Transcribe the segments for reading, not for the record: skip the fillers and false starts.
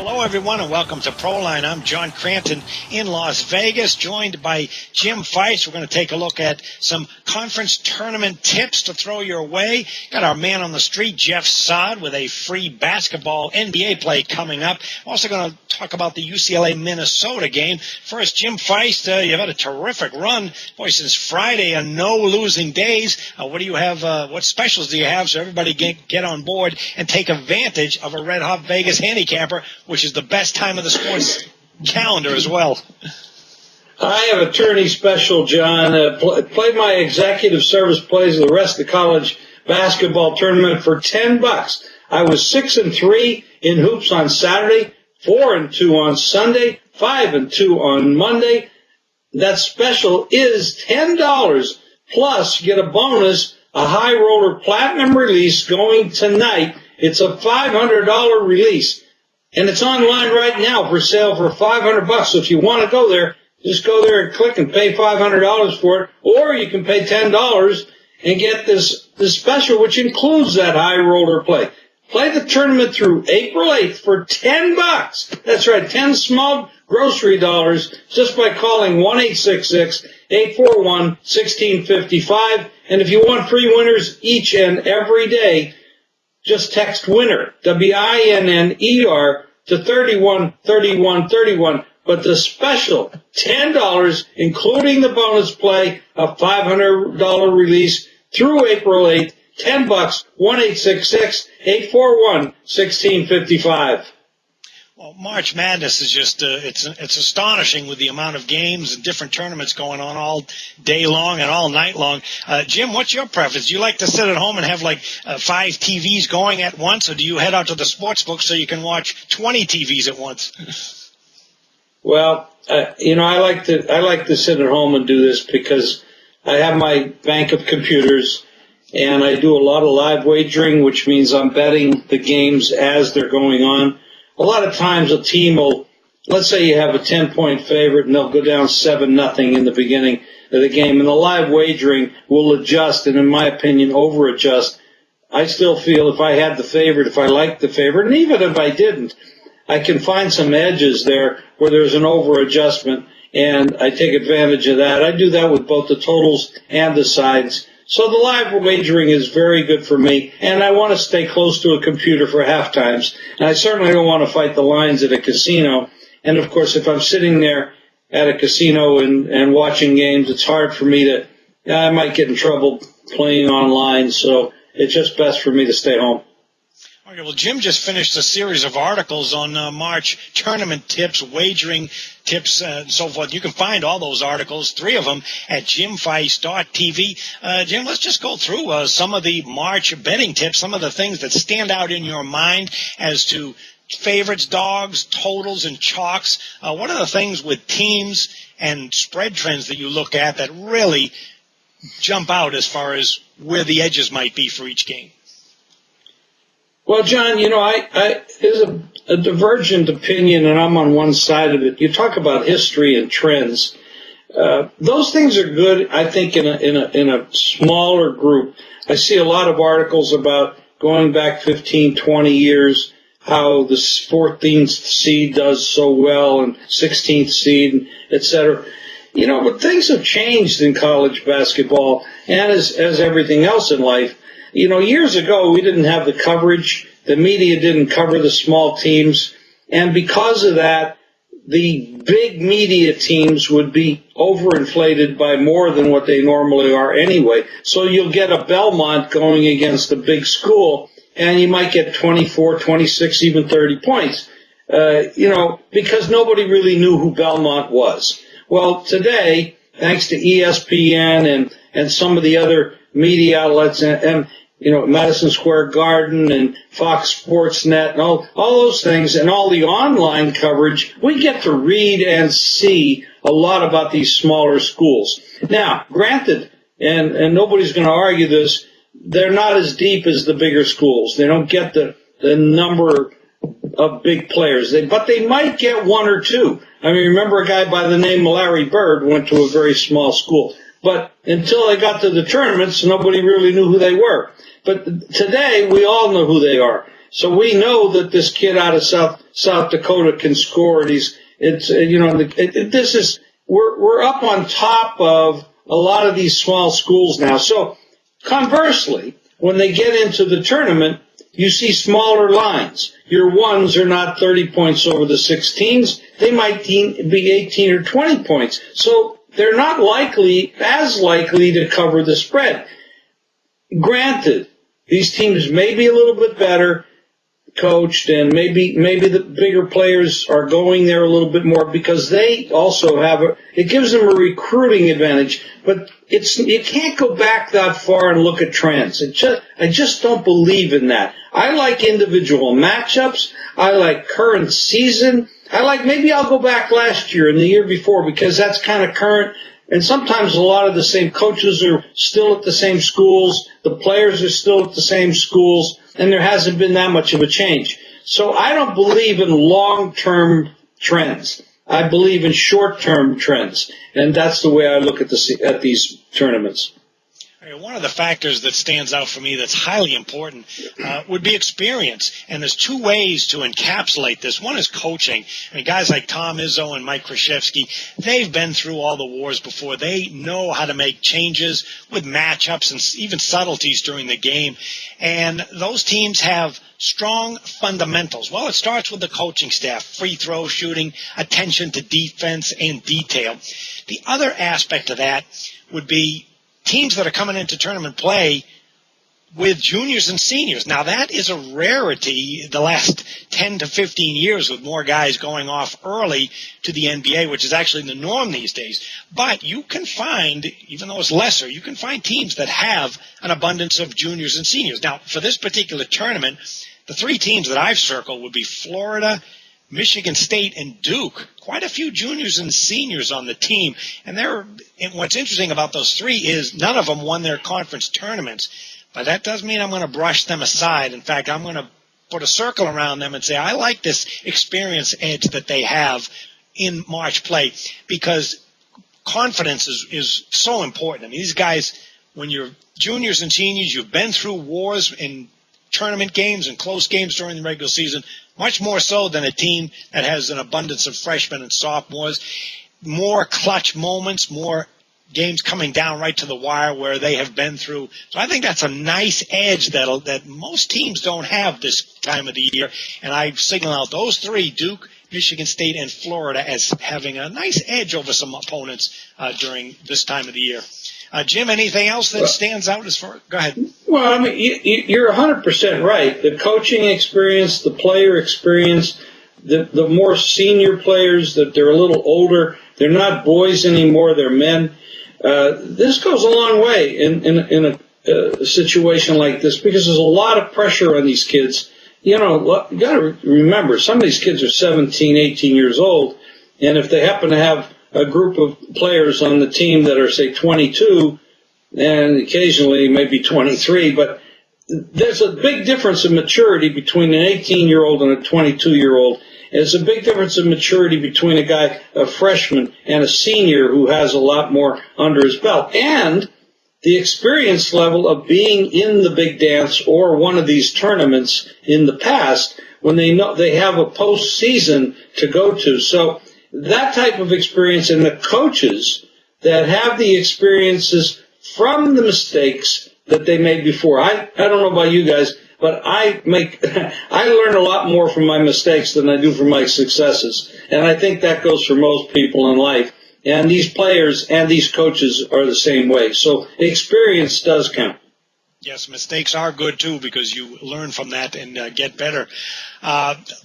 Hello, everyone, and welcome to Proline. I'm John Cranton in Las Vegas, joined by Jim Feist. We're going to take a look at some conference tournament tips to throw your way. Got our man on the street, Jeff Sod, with a free basketball NBA play coming up. Also going to talk about the UCLA-Minnesota game. First, Jim Feist, you've had a terrific run. Boy, since Friday, no losing days. What do you have? What specials do you have so everybody get on board and take advantage of a red-hot Vegas handicapper, which is the best time of the sports calendar as well? I have a Tourney special, John. Played my executive service plays of the rest of the college basketball tournament for $10. I was 6-3 in hoops on Saturday, 4-2 on Sunday, 5-2 on Monday. That special is $10 plus get a bonus, a high roller platinum release going tonight. It's a $500 release, and it's online right now for sale for $500. So if you want to go there, just go there and click and pay $500 for it, or you can pay $10 and get this special, which includes that high roller play. Play the tournament through April 8th for $10. That's right, 10 small grocery dollars just by calling 1-866-841-1655. And if you want free winners each and every day, just text WINNER, WINNER, to 313131. But the special, $10, including the bonus play, a $500 release through April 8th, $10, 1-866-841-1655. Well, March Madness is just, it's astonishing with the amount of games and different tournaments going on all day long and all night long. Jim, what's your preference? Do you like to sit at home and have like 5 TVs going at once, or do you head out to the sports book so you can watch 20 TVs at once? Well, I like to sit at home and do this because I have my bank of computers and I do a lot of live wagering, which means I'm betting the games as they're going on. A lot of times a team will, let's say you have a 10-point favorite and they'll go down 7-0 in the beginning of the game, and the live wagering will adjust, and in my opinion, over-adjust. I still feel if I had the favorite, if I liked the favorite, and even if I didn't, I can find some edges there where there's an over-adjustment, and I take advantage of that. I do that with both the totals and the sides. So the live wagering is very good for me, and I want to stay close to a computer for half times. And I certainly don't want to fight the lines at a casino. And, of course, if I'm sitting there at a casino and watching games, it's hard for me to – I might get in trouble playing online, so it's just best for me to stay home. Okay, well, Jim just finished a series of articles on March tournament tips, wagering tips, and so forth. You can find all those articles, 3 of them, at jimfeist.tv. Jim, let's just go through some of the March betting tips, some of the things that stand out in your mind as to favorites, dogs, totals, and chalks. What are the things with teams and spread trends that you look at that really jump out as far as where the edges might be for each game? Well, John, there's a divergent opinion, and I'm on one side of it. You talk about history and trends. Those things are good, I think, in a smaller group. I see a lot of articles about going back 15, 20 years, how the 14th seed does so well, and 16th seed, et cetera. But things have changed in college basketball, and as everything else in life. Years ago, we didn't have the coverage. The media didn't cover the small teams. And because of that, the big media teams would be overinflated by more than what they normally are anyway. So you'll get a Belmont going against a big school, and you might get 24, 26, even 30 points, because nobody really knew who Belmont was. Well, today, thanks to ESPN and some of the other media outlets and Madison Square Garden and Fox Sports Net and all those things and all the online coverage, we get to read and see a lot about these smaller schools. Now, granted, and nobody's going to argue this, they're not as deep as the bigger schools. They don't get the number of big players, but they might get 1 or 2. I mean, remember a guy by the name of Larry Bird went to a very small school. But until they got to the tournaments, nobody really knew who they were. But today, we all know who they are. So we know that this kid out of South Dakota can score. And we're up on top of a lot of these small schools now. So conversely, when they get into the tournament, you see smaller lines. Your ones are not 30 points over the 16s. They might be 18 or 20 points. So they're not as likely to cover the spread. Granted, these teams may be a little bit better coached, and maybe the bigger players are going there a little bit more because they also it gives them a recruiting advantage. But you can't go back that far and look at trends. I just don't believe in that. I like individual matchups. I like current season. Maybe I'll go back last year and the year before because that's kind of current. And sometimes a lot of the same coaches are still at the same schools. The players are still at the same schools. And there hasn't been that much of a change. So I don't believe in long-term trends. I believe in short-term trends. And that's the way I look at these tournaments. One of the factors that stands out for me that's highly important would be experience. And there's two ways to encapsulate this. One is coaching. I mean, guys like Tom Izzo and Mike Krzyzewski, they've been through all the wars before. They know how to make changes with matchups and even subtleties during the game. And those teams have strong fundamentals. Well, it starts with the coaching staff, free throw shooting, attention to defense, and detail. The other aspect of that would be teams that are coming into tournament play with juniors and seniors. Now, that is a rarity the last 10 to 15 years with more guys going off early to the NBA, which is actually the norm these days. But you can find, even though it's lesser, you can find teams that have an abundance of juniors and seniors. Now, for this particular tournament, the three teams that I've circled would be Florida, Michigan State, and Duke. Quite a few juniors and seniors on the team. And what's interesting about those three is none of them won their conference tournaments. But that doesn't mean I'm going to brush them aside. In fact, I'm going to put a circle around them and say I like this experience edge that they have in March play because confidence is so important. I mean, these guys, when you're juniors and seniors, you've been through wars in tournament games and close games during the regular season, much more so than a team that has an abundance of freshmen and sophomores. More clutch moments, more games coming down right to the wire where they have been through. So I think that's a nice edge that most teams don't have this time of the year. And I signal out those three, Duke, Michigan State, and Florida, as having a nice edge over some opponents during this time of the year. Jim, anything else that stands out as far? Go ahead. Well, I mean, you're 100% right. The coaching experience, the player experience, the more senior players, that they're a little older. They're not boys anymore. They're men. This goes a long way in a situation like this because there's a lot of pressure on these kids. You got to remember, some of these kids are 17, 18 years old, and if they happen to have a group of players on the team that are, say, 22, and occasionally maybe 23, but there's a big difference in maturity between an 18-year-old and a 22-year-old. There's a big difference in maturity between a freshman, and a senior who has a lot more under his belt. And the experience level of being in the big dance or one of these tournaments in the past when they know they have a postseason to go to. So that type of experience, and the coaches that have the experiences from the mistakes that they made before. I don't know about you guys, but I learn a lot more from my mistakes than I do from my successes. And I think that goes for most people in life. And these players and these coaches are the same way. So experience does count. Yes, mistakes are good, too, because you learn from that and get better.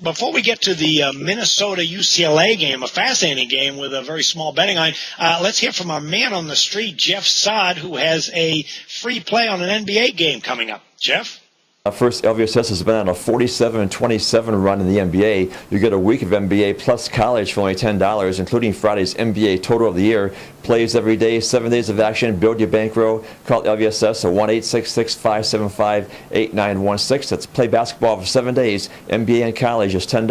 Before we get to the Minnesota UCLA game, a fascinating game with a very small betting line, let's hear from our man on the street, Jeff Saad, who has a free play on an NBA game coming up. Jeff? First, LVSS has been on a 47-27 run in the NBA. You get a week of NBA plus college for only $10, including Friday's NBA Total of the Year. Plays every day, 7 days of action. Build your bankroll. Call LVSS at 1-866-575-8916. That's play basketball for 7 days. NBA and college is $10.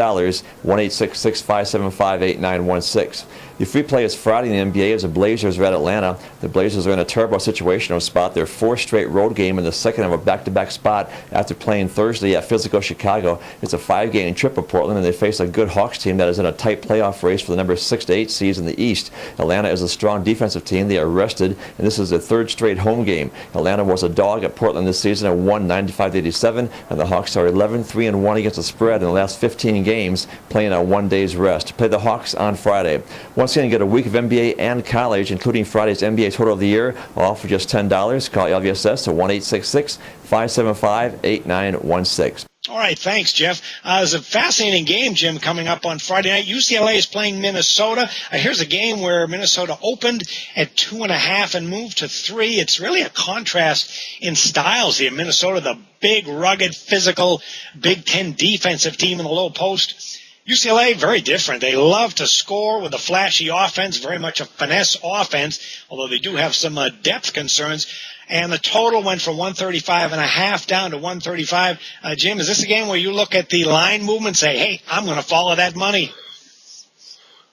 1-866-575-8916. Your free play is Friday in the NBA as the Blazers are at Atlanta. The Blazers are in a terrible situation of spot. Their fourth straight road game and the second of a back-to-back spot after playing Thursday at physical Chicago. It's a 5-game trip for Portland, and they face a good Hawks team that is in a tight playoff race for the number 6 to 8 seeds in the East. Atlanta is a strong defensive team. They are rested, and this is their third straight home game. Atlanta was a dog at Portland this season and won 95-87, and the Hawks are 11-3-1 against the spread in the last 15 games, playing on 1 day's rest. Play the Hawks on Friday. Once again, get a week of NBA and college, including Friday's NBA Total of the Year, all for just $10. Call LVSS at 1-866-575-8916. All right, thanks, Jeff. It's a fascinating game, Jim, coming up on Friday night. UCLA is playing Minnesota. Here's a game where Minnesota opened at 2.5 and moved to 3. It's really a contrast in styles here. Minnesota, the big, rugged, physical Big Ten defensive team in the low post. UCLA, very different. They love to score with a flashy offense, very much a finesse offense, although they do have some depth concerns. And the total went from 135.5 down to 135. Jim, is this a game where you look at the line movement and say, hey, I'm going to follow that money?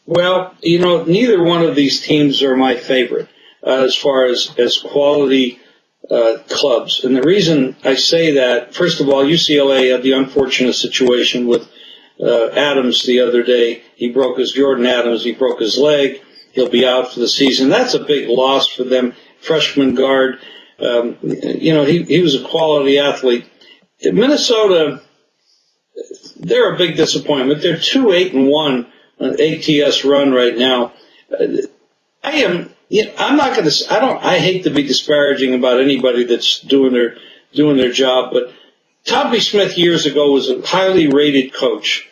Well, neither one of these teams are my favorite as far as quality clubs. And the reason I say that, first of all, UCLA had the unfortunate situation with Adams the other day. Jordan Adams, he broke his leg. He'll be out for the season. That's a big loss for them. Freshman guard. He was a quality athlete. Minnesota, they're a big disappointment. They're 2-8-1 on ATS run right now. I hate to be disparaging about anybody that's doing their job, but Tubby Smith years ago was a highly rated coach,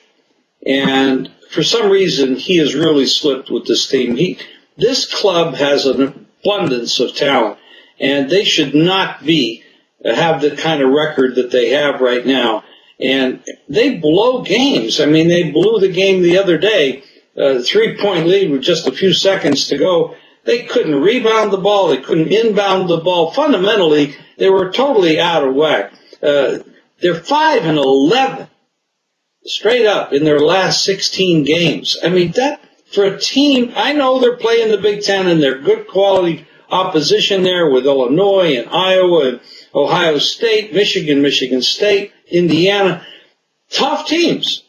and for some reason he has really slipped with this team. This club has an abundance of talent, and they should not have the kind of record that they have right now. And they blow games. I mean, they blew the game the other day, 3-point lead with just a few seconds to go. They couldn't rebound the ball. They couldn't inbound the ball. Fundamentally, they were totally out of whack. They're 5-11 straight up in their last 16 games. I mean, that for a team, I know they're playing the Big Ten and they're good quality opposition there with Illinois and Iowa and Ohio State, Michigan State, Indiana. Tough teams.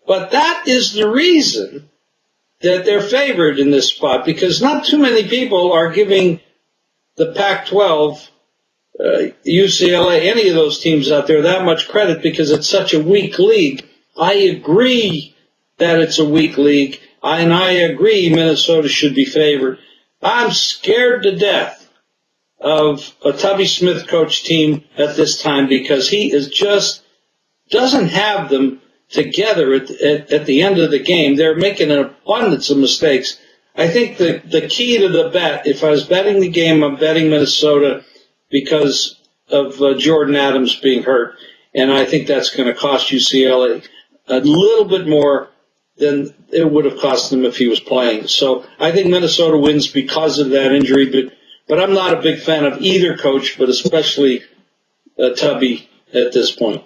But that is the reason that they're favored in this spot, because not too many people are giving the Pac-12, UCLA, any of those teams out there that much credit because it's such a weak league. I agree that it's a weak league, and I agree Minnesota should be favored. I'm scared to death of a Tubby Smith coach team at this time because he is just doesn't have them together at the end of the game. They're making an abundance of mistakes. I think the key to the bet, if I was betting the game, I'm betting Minnesota because of Jordan Adams being hurt. And I think that's going to cost UCLA a little bit more than it would have cost them if he was playing. So I think Minnesota wins because of that injury. But I'm not a big fan of either coach, but especially Tubby at this point.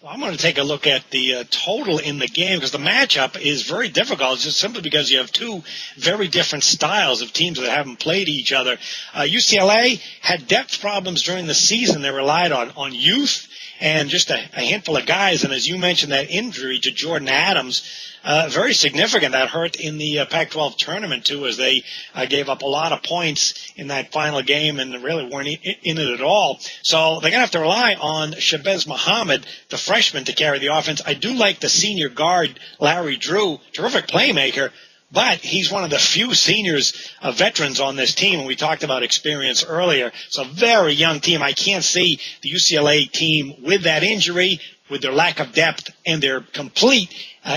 Well, I'm going to take a look at the total in the game because the matchup is very difficult just simply because you have two very different styles of teams that haven't played each other. UCLA had depth problems during the season. They relied on youth and just a handful of guys. And as you mentioned, that injury to Jordan Adams, very significant. That hurt in the Pac-12 tournament, too, as they gave up a lot of points in that final game and really weren't in it at all. So they're going to have to rely on Shabazz Muhammad, the freshman, to carry the offense. I do like the senior guard, Larry Drew, terrific playmaker, but he's one of the few seniors, veterans on this team, and we talked about experience earlier. So a very young team. I can't see the UCLA team with that injury, with their lack of depth and their complete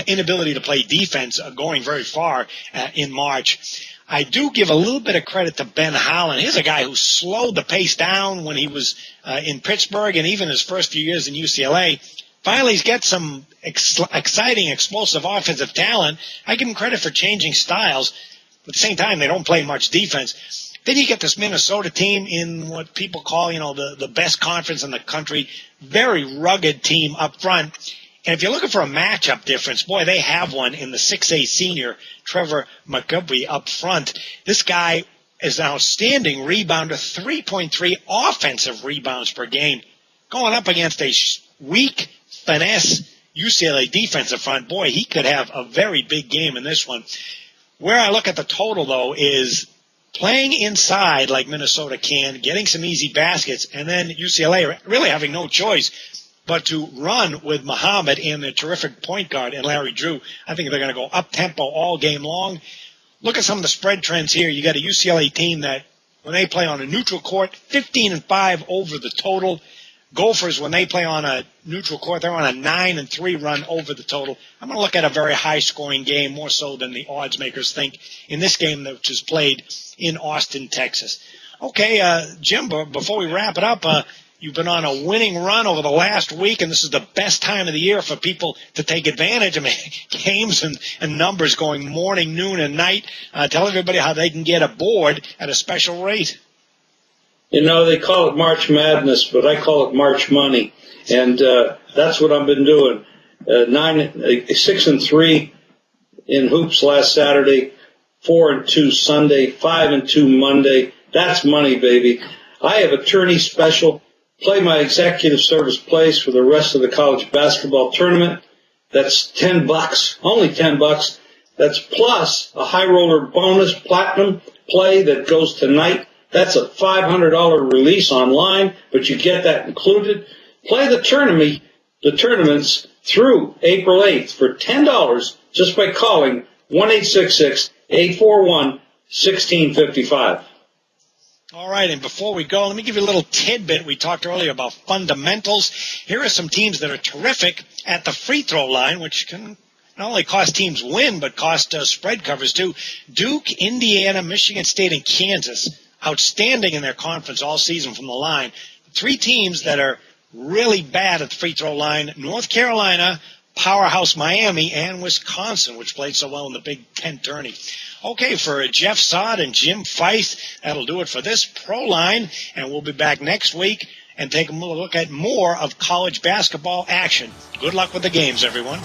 inability to play defense going very far in March. I do give a little bit of credit to Ben Howland. He's a guy who slowed the pace down when he was in Pittsburgh and even his first few years in UCLA. Finally, he's got some exciting, explosive offensive talent. I give him credit for changing styles. But at the same time, they don't play much defense. Then you get this Minnesota team in what people call, the best conference in the country. Very rugged team up front. And if you're looking for a matchup difference, boy, they have one in the 6A senior, Trevor McGubby, up front. This guy is an outstanding rebounder, 3.3 offensive rebounds per game, going up against a weak, finesse UCLA defensive front. Boy, he could have a very big game in this one. Where I look at the total, though, is playing inside like Minnesota can, getting some easy baskets, and then UCLA really having no choice but to run with Muhammad and the terrific point guard and Larry Drew. I think they're going to go up-tempo all game long. Look at some of the spread trends here. You got a UCLA team that, when they play on a neutral court, 15-5 over the total. Gophers, when they play on a neutral court, they're on a 9-3 run over the total. I'm going to look at a very high-scoring game, more so than the odds makers think, in this game, which is played in Austin, Texas. Okay, Jim, before we wrap it up, you've been on a winning run over the last week, and this is the best time of the year for people to take advantage. I mean, games and numbers going morning, noon, and night. Tell everybody how they can get aboard at a special rate. You know, they call it March Madness, but I call it March Money. And that's what I've been doing. 6-3 in hoops last Saturday, 4-2 Sunday, 5-2 Monday. That's money, baby. I have a Tourney special. Play my executive service plays for the rest of the college basketball tournament. That's $10, only $10. That's plus a high roller bonus platinum play that goes tonight. That's a $500 release online, but you get that included. Play the tournaments through April 8th for $10 just by calling 1-866-841-1655. All right, and before we go, let me give you a little tidbit. We talked earlier about fundamentals. Here are some teams that are terrific at the free throw line, which can not only cost teams win, but cost spread covers too. Duke, Indiana, Michigan State, and Kansas, outstanding in their conference all season from the line. Three teams that are really bad at the free throw line: North Carolina, powerhouse Miami, and Wisconsin, which played so well in the Big Ten tourney. Okay, for Jeff Sod and Jim Feist, that'll do it for this Proline, and we'll be back next week and take a look at more of college basketball action. Good luck with the games, everyone.